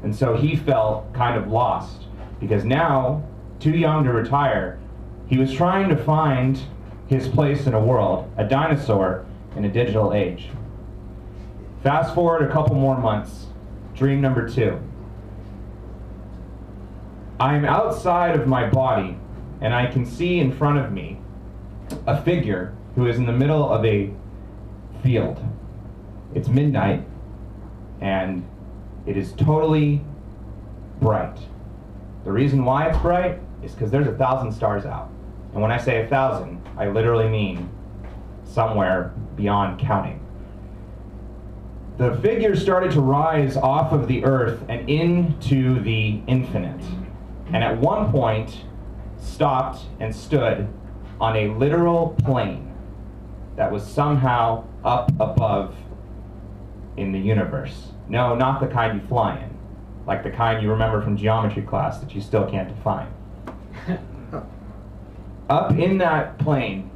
and so he felt kind of lost, because now, too young to retire, he was trying to find his place in a world, a dinosaur in a digital age. Fast forward a couple more months, dream number two. I'm outside of my body, and I can see in front of me a figure who is in the middle of a field. It's midnight, and it is totally bright. The reason why it's bright is because there's 1,000 stars out. And when I say 1,000, I literally mean somewhere beyond counting. The figure started to rise off of the earth and into the infinite. And at one point, stopped and stood on a literal plane that was somehow up above in the universe. No, not the kind you fly in, like the kind you remember from geometry class that you still can't define. Up in that plane,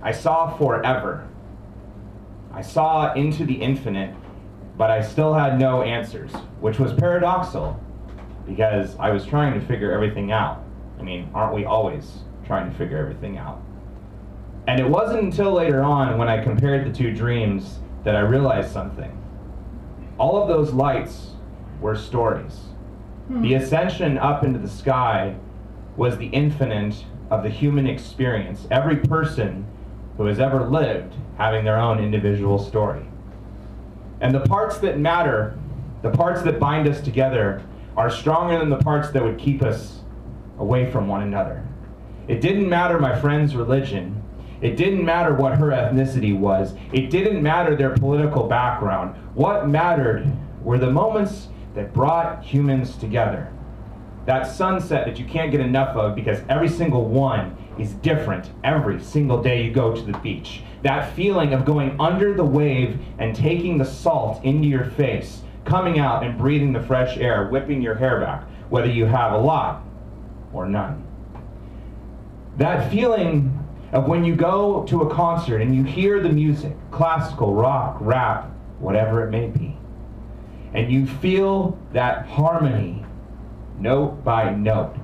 I saw forever. I saw into the infinite, but I still had no answers, which was paradoxical, because I was trying to figure everything out. I mean, aren't we always trying to figure everything out? And it wasn't until later on, when I compared the two dreams, that I realized something. All of those lights were stories. The ascension up into the sky was the infinite of the human experience. Every person who has ever lived having their own individual story. And the parts that matter, the parts that bind us together, are stronger than the parts that would keep us away from one another. It didn't matter my friend's religion. It didn't matter what her ethnicity was. It didn't matter their political background. What mattered were the moments that brought humans together. That sunset that you can't get enough of, because every single one is different every single day you go to the beach. That feeling of going under the wave and taking the salt into your face, coming out and breathing the fresh air, whipping your hair back, whether you have a lot or none. That feeling of when you go to a concert and you hear the music, classical, rock, rap, whatever it may be, and you feel that harmony, note by note.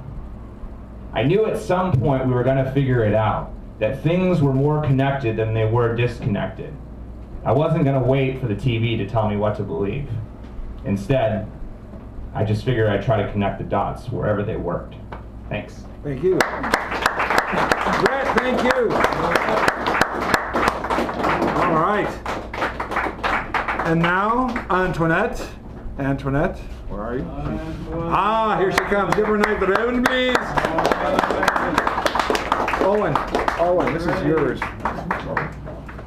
I knew at some point we were going to figure it out, that things were more connected than they were disconnected. I wasn't going to wait for the TV to tell me what to believe. Instead, I just figured I'd try to connect the dots wherever they worked. Thanks. Thank you. Brett, thank you. All right. And now, Antoinette. Antoinette, where are you? Ah, here she comes. Give her a night the ribbon, please. Owen, this is yours.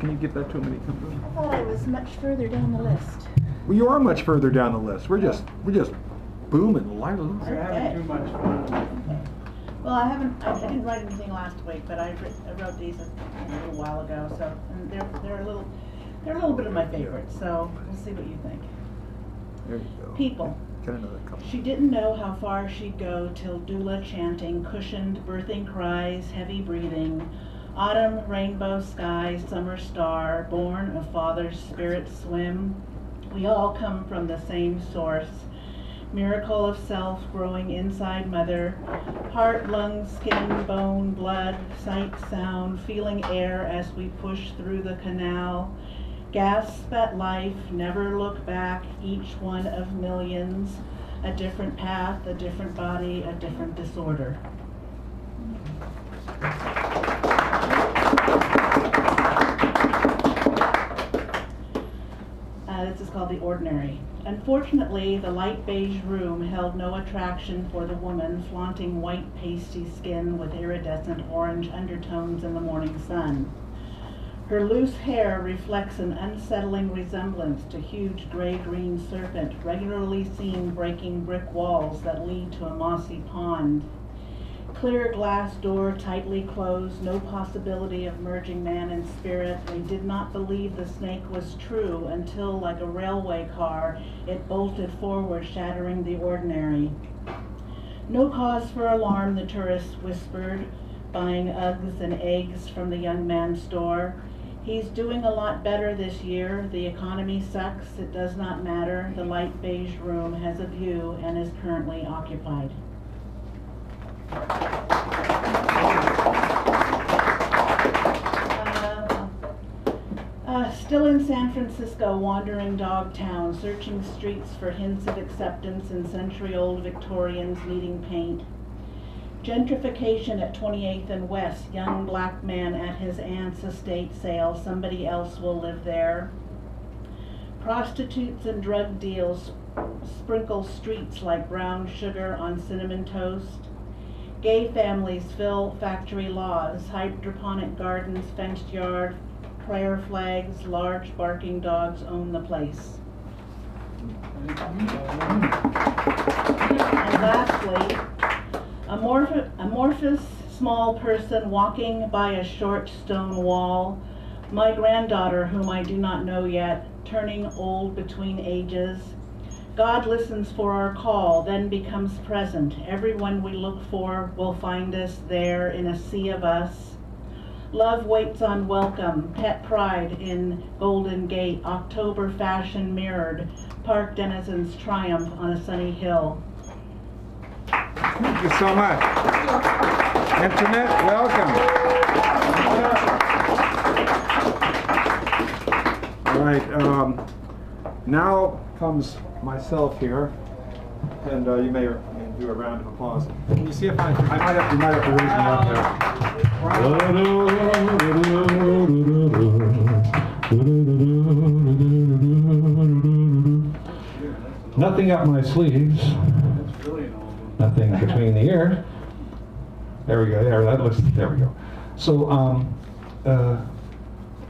Can you give that to him when he comes in? I thought I was much further down the list. Well, you are much further down the list. We're just booming. We're having too much fun. Well, I didn't write anything last week, but I wrote these a little while ago, so and they're a little bit of my favorites. So we'll see what you think. There you go. People. Get another couple. She didn't know how far she'd go till doula chanting, cushioned birthing cries, heavy breathing, autumn rainbow sky, summer star, born of father's spirit swim. We all come from the same source. Miracle of self growing inside mother, heart, lungs, skin, bone, blood, sight, sound, feeling air as we push through the canal. Gasp at life, never look back, each one of millions. A different path, a different body, a different disorder. This is called The Ordinary. Unfortunately, the light beige room held no attraction for the woman flaunting white pasty skin with iridescent orange undertones in the morning sun. Her loose hair reflects an unsettling resemblance to huge gray-green serpent regularly seen breaking brick walls that lead to a mossy pond. Clear glass door tightly closed, no possibility of merging man and spirit. They did not believe the snake was true until, like a railway car, it bolted forward, shattering the ordinary. No cause for alarm, the tourist whispered, buying Uggs and eggs from the young man's store. He's doing a lot better this year. The economy sucks. It does not matter. The light beige room has a view and is currently occupied. Still in San Francisco, wandering dog town, searching streets for hints of acceptance in century-old Victorians needing paint. Gentrification at 28th and West, young black man at his aunt's estate sale, somebody else will live there. Prostitutes and drug deals sprinkle streets like brown sugar on cinnamon toast. Gay families fill factory laws, hydroponic gardens, fenced yard, prayer flags, large barking dogs own the place. And lastly, amorphous small person walking by a short stone wall. My granddaughter, whom I do not know yet, turning old between ages. God listens for our call, then becomes present. Everyone we look for will find us there in a sea of us. Love waits on welcome, pet pride in Golden Gate, October fashion mirrored, park denizens triumph on a sunny hill. Thank you so much. Antoinette, welcome. All right, now comes myself here, and you may do a round of applause. Can you see if you might have to raise me up there. Nothing up my sleeves. Nothing between the ears. There we go. There we go. So,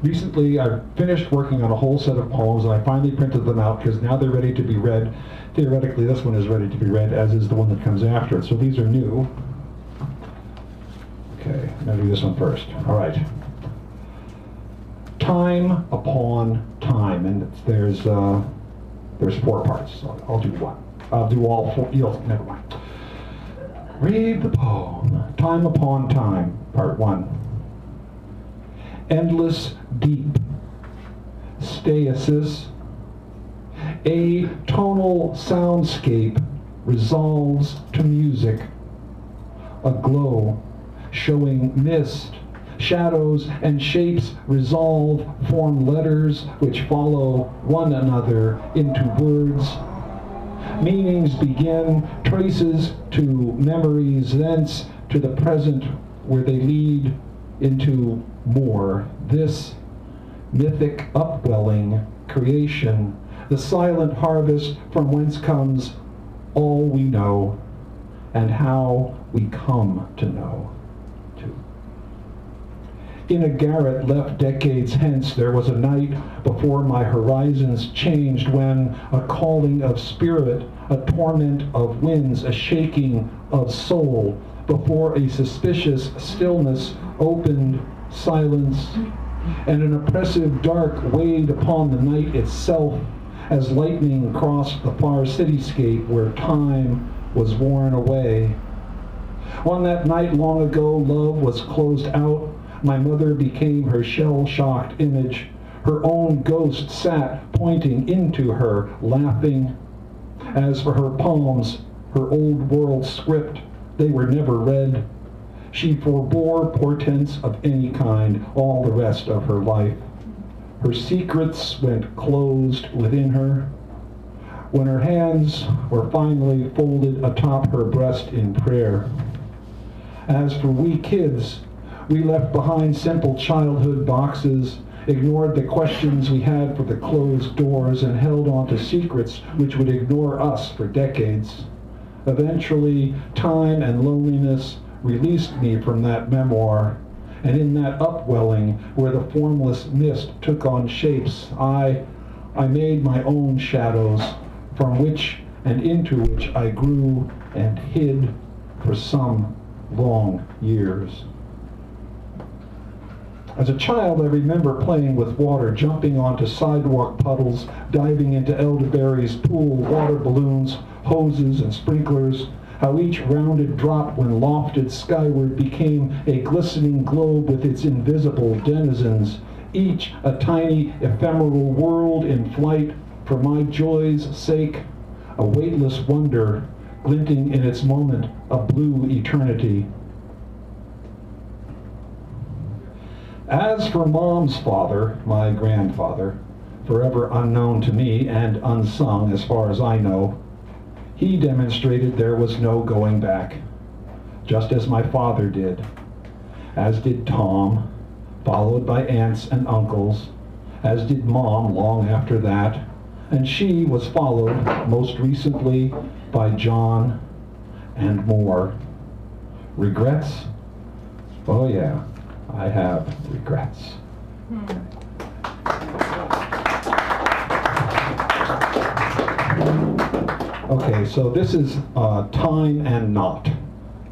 recently I finished working on a whole set of poems, and I finally printed them out because now they're ready to be read. Theoretically, this one is ready to be read, as is the one that comes after it. So these are new. Okay, I'm going to do this one first. All right. Time upon time, and there's 4 parts. So I'll do one. I'll do all 4. Never mind. Read the poem. Time upon time, part 1. Endless deep stasis. A tonal soundscape resolves to music. A glow showing mist, shadows and shapes resolve, form letters which follow one another into words. Meanings begin, traces to memories, thence to the present where they lead into more. This mythic upwelling creation, the silent harvest from whence comes all we know and how we come to know too. In a garret left decades hence, there was a night before my horizons changed, when a calling of spirit, a torment of winds, a shaking of soul, before a suspicious stillness opened silence, and an oppressive dark weighed upon the night itself, as lightning crossed the far cityscape where time was worn away. On that night long ago, love was closed out. My mother became her shell-shocked image. Her own ghost sat pointing into her, laughing. As for her poems, her old world script, they were never read. She forbore portents of any kind all the rest of her life. Her secrets went closed within her. When her hands were finally folded atop her breast in prayer. As for we kids, we left behind simple childhood boxes, ignored the questions we had for the closed doors, and held on to secrets which would ignore us for decades. Eventually, time and loneliness released me from that memoir, and in that upwelling where the formless mist took on shapes, I made my own shadows, from which and into which I grew and hid for some long years. As a child, I remember playing with water, jumping onto sidewalk puddles, diving into elderberries, pool, water balloons, hoses, and sprinklers, how each rounded drop, when lofted skyward, became a glistening globe with its invisible denizens, each a tiny ephemeral world in flight for my joy's sake, a weightless wonder glinting in its moment of blue eternity. As for Mom's father, my grandfather, forever unknown to me and unsung as far as I know, he demonstrated there was no going back, just as my father did, as did Tom, followed by aunts and uncles, as did Mom long after that, and she was followed most recently by John and more. Regrets? Oh yeah, I have regrets. Okay, so this is time and not.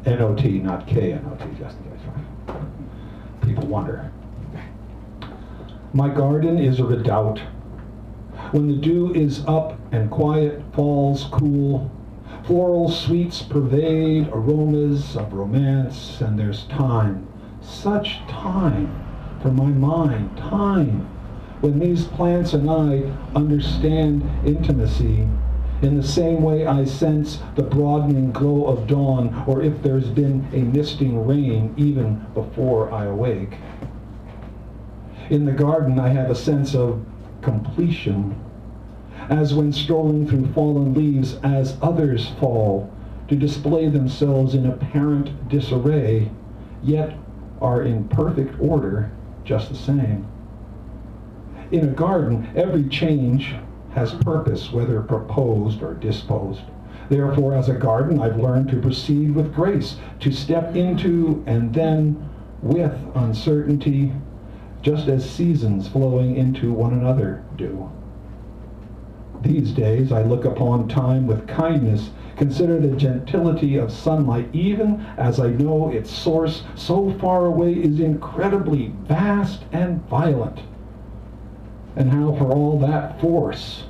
N-O-T, not K-N-O-T, just in case people wonder. My garden is a redoubt. When the dew is up and quiet falls cool, floral sweets pervade aromas of romance, and there's time, such time for my mind, time when these plants and I understand intimacy in the same way I sense the broadening glow of dawn, or if there's been a misting rain even before I awake. In the garden I have a sense of completion, as when strolling through fallen leaves as others fall to display themselves in apparent disarray, yet are in perfect order just the same. In a garden, every change has purpose, whether proposed or disposed. Therefore, as a garden, I've learned to proceed with grace, to step into and then with uncertainty, just as seasons flowing into one another do. These days, I look upon time with kindness, consider the gentility of sunlight, even as I know its source so far away is incredibly vast and violent. And how for all that force,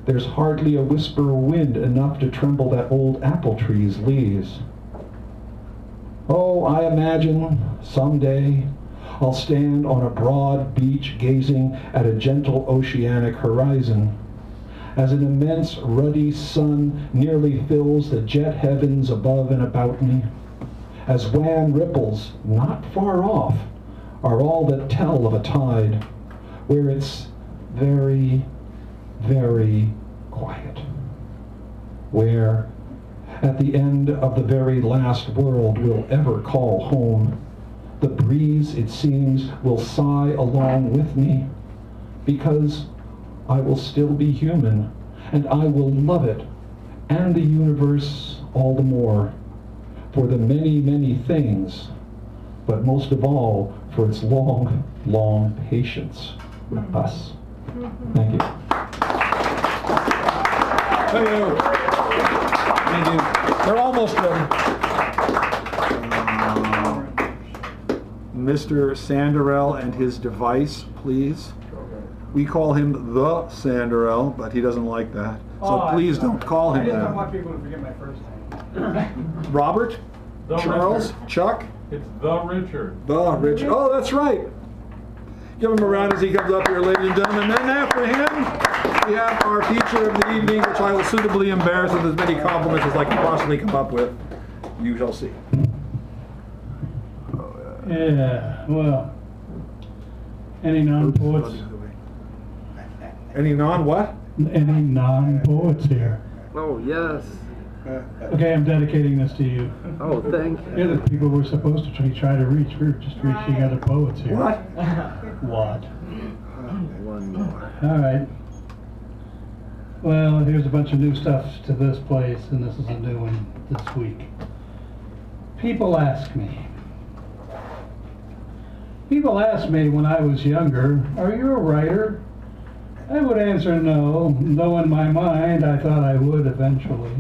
there's hardly a whisper of wind enough to tremble that old apple tree's leaves. Oh, I imagine someday I'll stand on a broad beach gazing at a gentle oceanic horizon, as an immense ruddy sun nearly fills the jet heavens above and about me, as wan ripples, not far off, are all that tell of a tide, where it's very, very quiet, where at the end of the very last world we'll ever call home, The breeze, it seems, will sigh along with me, because I will still be human, and I will love it and the universe all the more for the many, many things, but most of all for its long, long patience with us. Thank you. Thank you. Thank you. They're almost ready. Mr. Sanderell and his device, please. We call him the Sanderell, but he doesn't like that. So please don't call him I just don't that. want people to forget my first name. Robert? The Charles? Richard. Chuck? It's the Richard. The Richard. Oh, that's right. Give him a round as he comes up here, ladies and gentlemen. And after him, we have our feature of the evening, which I will suitably embarrass with as many compliments as I can possibly come up with. You shall see. Yeah, well, any non-poets? Any non-what? Any non-poets here? Oh, yes. Okay, I'm dedicating this to you. Oh, thank you. You're the people we're supposed to try to reach. We're just reaching other poets here. What? What? One more. All right. Well, here's a bunch of new stuff to this place, and this is a new one this week. People ask me when I was younger, are you a writer? I would answer no, though in my mind I thought I would eventually.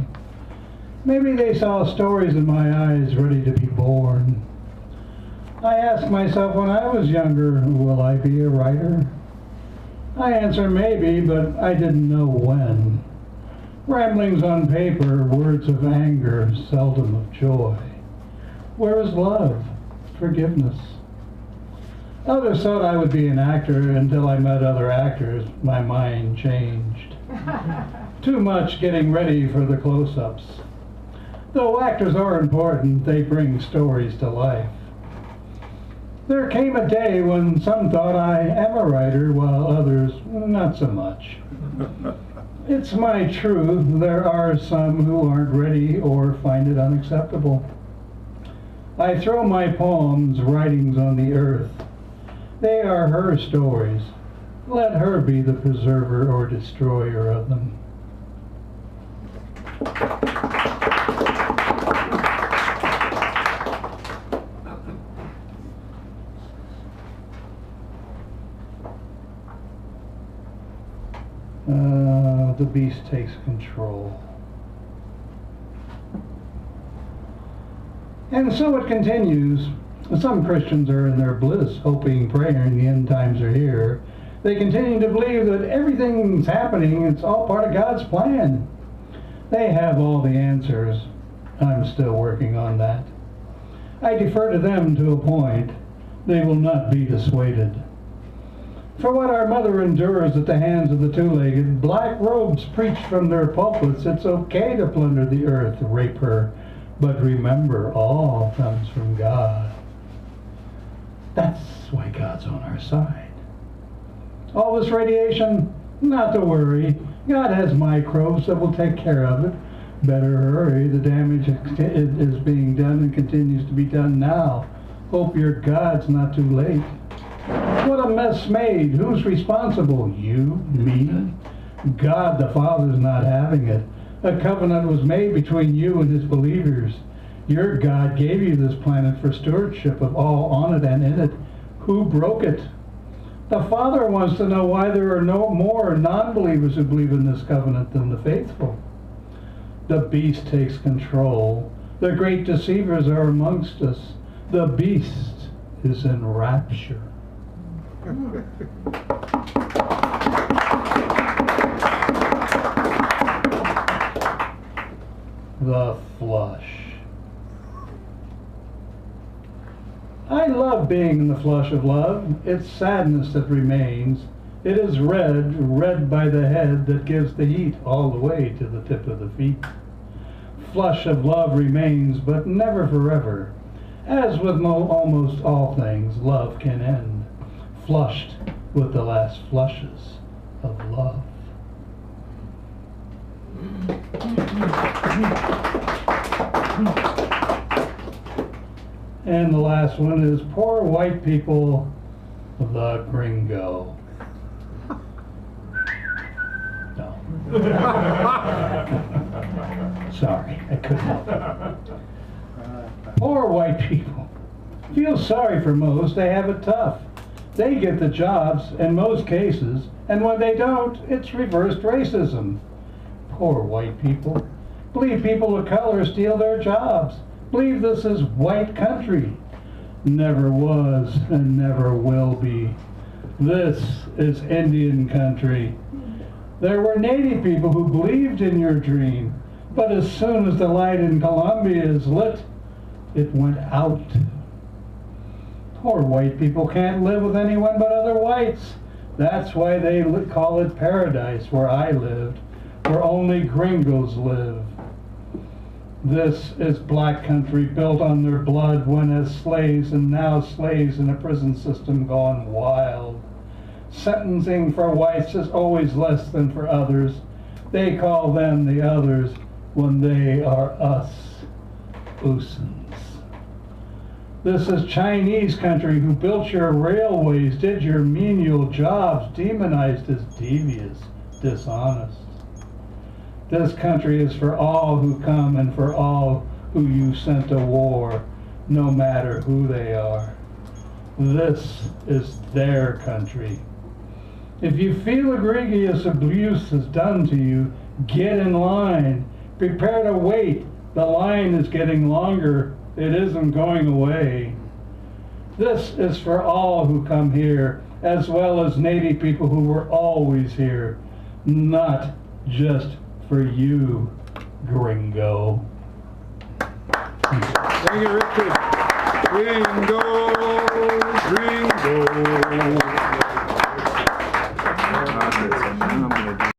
Maybe they saw stories in my eyes ready to be born. I asked myself when I was younger, will I be a writer? I answer maybe, but I didn't know when. Ramblings on paper, words of anger, seldom of joy. Where is love? Forgiveness? Others thought I would be an actor until I met other actors. My mind changed. Too much getting ready for the close-ups. Though actors are important, they bring stories to life. There came a day when some thought I am a writer, while others not so much. It's my truth, there are some who aren't ready or find it unacceptable. I throw my poems, writings on the earth. They are her stories. Let her be the preserver or destroyer of them. The beast takes control. And so it continues. Some Christians are in their bliss, hoping, praying the end times are here. They continue to believe that everything's happening, it's all part of God's plan. They have all the answers. I'm still working on that. I defer to them to a point. They will not be dissuaded. For what our mother endures at the hands of the two-legged, black robes preach from their pulpits, it's okay to plunder the earth, rape her, but remember, all comes from God. That's why God's on our side. All this radiation, not to worry. God has microbes that will take care of it. Better hurry. The damage is being done and continues to be done now. Hope your God's not too late. What a mess made. Who's responsible? You? Me? God the Father's not having it. A covenant was made between you and his believers. Your God gave you this planet for stewardship of all on it and in it. Who broke it? The Father wants to know why there are no more non-believers who believe in this covenant than the faithful. The beast takes control. The great deceivers are amongst us. The beast is in rapture. The flush. I love being in the flush of love. It's sadness that remains. It is red by the head that gives the heat all the way to the tip of the feet. Flush of love remains, but never forever. As with almost all things, love can end. Flushed with the last flushes of love. And the last one is poor white people, the gringo. No. Sorry, I couldn't help it. Poor white people. Feel sorry for most, they have it tough. They get the jobs in most cases, and when they don't, it's reversed racism. Poor white people. Believe people of color steal their jobs. Believe this is white country. Never was and never will be. This is Indian country. There were Native people who believed in your dream, but as soon as the light in Columbia is lit, it went out. Poor white people can't live with anyone but other whites. That's why they call it paradise where I lived, where only gringos live. This is black country built on their blood when as slaves and now slaves in a prison system gone wild. Sentencing for whites is always less than for others. They call them the others when they are us, Usins. This is Chinese country who built your railways, did your menial jobs, demonized as devious, dishonest. This country is for all who come and for all who you sent to war, no matter who they are. This is their country. If you feel egregious abuse is done to you, get in line. Prepare to wait. The line is getting longer. It isn't going away. This is for all who come here, as well as Native people who were always here, not just for you, gringo. Thank you, Richard. Gringo, gringo.